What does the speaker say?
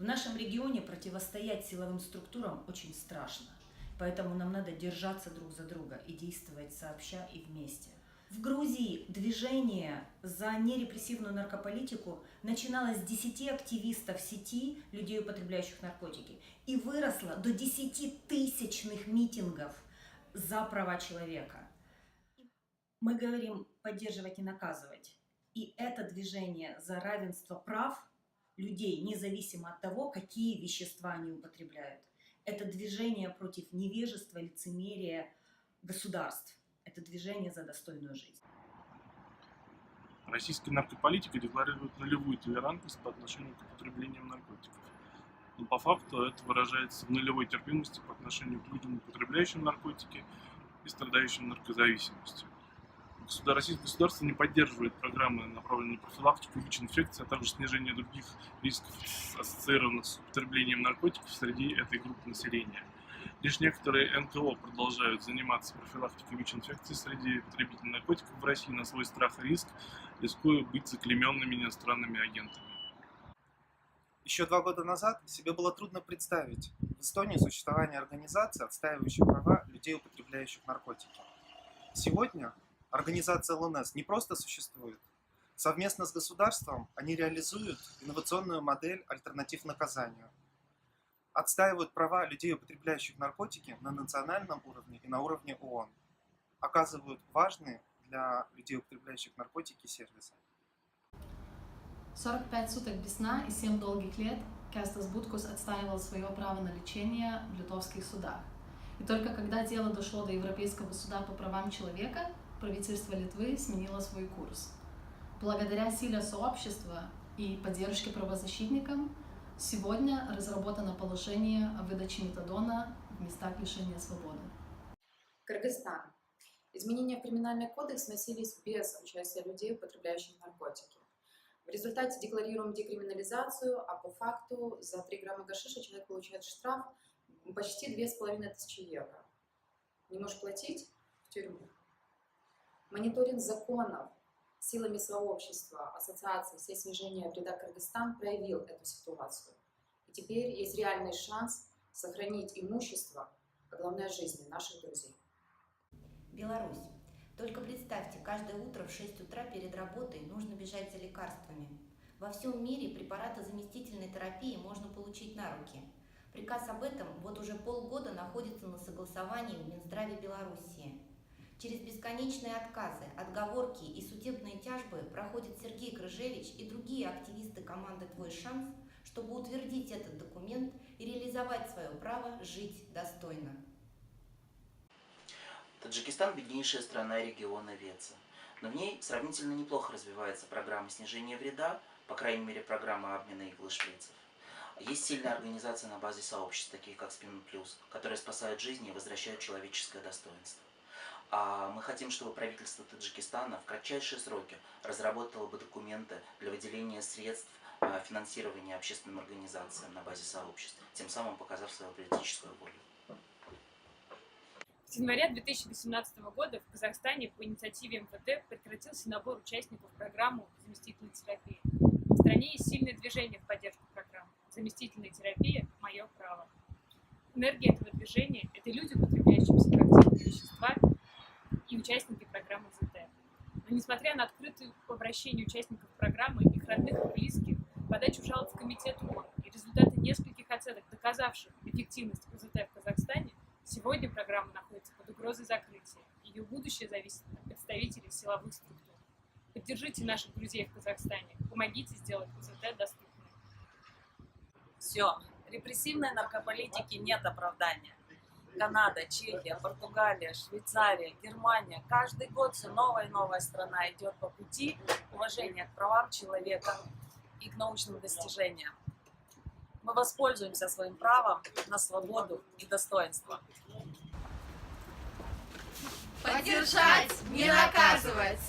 В нашем регионе противостоять силовым структурам очень страшно, поэтому нам надо держаться друг за друга и действовать сообща и вместе. В Грузии движение за нерепрессивную наркополитику начиналось с 10 активистов сети, людей, употребляющих наркотики, и выросло до 10-тысячных митингов за права человека. Мы говорим поддерживать и наказывать. И это движение за равенство прав людей, независимо от того, какие вещества они употребляют. Это движение против невежества, лицемерия государств. Это движение за достойную жизнь. Российская наркополитика декларирует нулевую толерантность по отношению к употреблению наркотиков. Но по факту это выражается в нулевой терпимости по отношению к людям, употребляющим наркотики и страдающим наркозависимостью. Российское государство не поддерживает программы, направленные на профилактику ВИЧ-инфекции, а также снижение других рисков, ассоциированных с употреблением наркотиков среди этой группы населения. Лишь некоторые НКО продолжают заниматься профилактикой ВИЧ-инфекции среди потребителей наркотиков в России на свой страх и риск, рискуя быть заклейменными иностранными агентами. Еще 2 года назад себе было трудно представить в Эстонии существование организации, отстаивающих права людей, употребляющих наркотики. Сегодня организация ЛНС не просто существует. Совместно с государством они реализуют инновационную модель альтернатив наказанию. Отстаивают права людей, употребляющих наркотики на национальном уровне и на уровне ООН. Оказывают важные для людей, употребляющих наркотики, сервисы. 45 суток без сна и 7 долгих лет Кęstas Butkus отстаивал свое право на лечение в литовских судах. И только когда дело дошло до Европейского суда по правам человека, правительство Литвы сменило свой курс. Благодаря силе сообщества и поддержке правозащитникам сегодня разработано положение о выдаче метадона в местах лишения свободы. Кыргызстан. Изменения в криминальный кодекс вносились без участия людей, употребляющих наркотики. В результате декларируем декриминализацию, а по факту за 3 грамма гашиша человек получает штраф почти 2500 евро. Не можешь платить — в тюрьму. Мониторинг законов силами сообщества, ассоциации «Все снижения вреда Кыргызстан» проявил эту ситуацию. И теперь есть реальный шанс сохранить имущество, а главное жизни наших друзей. Беларусь. Только представьте, каждое утро в 6 утра перед работой нужно бежать за лекарствами. Во всем мире препараты заместительной терапии можно получить на руки. Приказ об этом вот уже полгода находится на согласовании в Минздраве Белоруссии. Через бесконечные отказы, отговорки и судебные тяжбы проходит Сергей Крыжевич и другие активисты команды «Твой шанс», чтобы утвердить этот документ и реализовать свое право жить достойно. Таджикистан – беднейшая страна региона ВЕЦа, но в ней сравнительно неплохо развивается программа снижения вреда, по крайней мере программа обмена иглы-шприцев. Есть сильные организации на базе сообществ, такие как Spin+, которые спасают жизни и возвращают человеческое достоинство. А мы хотим, чтобы правительство Таджикистана в кратчайшие сроки разработало бы документы для выделения средств финансирования общественным организациям на базе сообществ, тем самым показав свою политическую волю. С января 2018 года в Казахстане по инициативе МВД прекратился набор участников в программу заместительной терапии. В стране есть сильное движение в поддержку программы «Заместительная терапия – мое право». Энергия этого движения – это люди, употребляющие психоактивные вещества, и участники программы ЗТ. Но несмотря на открытое обращение участников программы, их родных и близких, подачу жалоб в комитет ООН и результаты нескольких оценок, доказавших эффективность УЗТ в Казахстане, сегодня программа находится под угрозой закрытия. Ее будущее зависит от представителей силовых структур. Поддержите наших друзей в Казахстане, помогите сделать УЗТ доступной. Все, репрессивной наркополитики нет оправдания. Канада, Чехия, Португалия, Швейцария, Германия. Каждый год все новая и новая страна идет по пути уважения к правам человека и к научным достижениям. Мы воспользуемся своим правом на свободу и достоинство. Поддержать, не наказывать!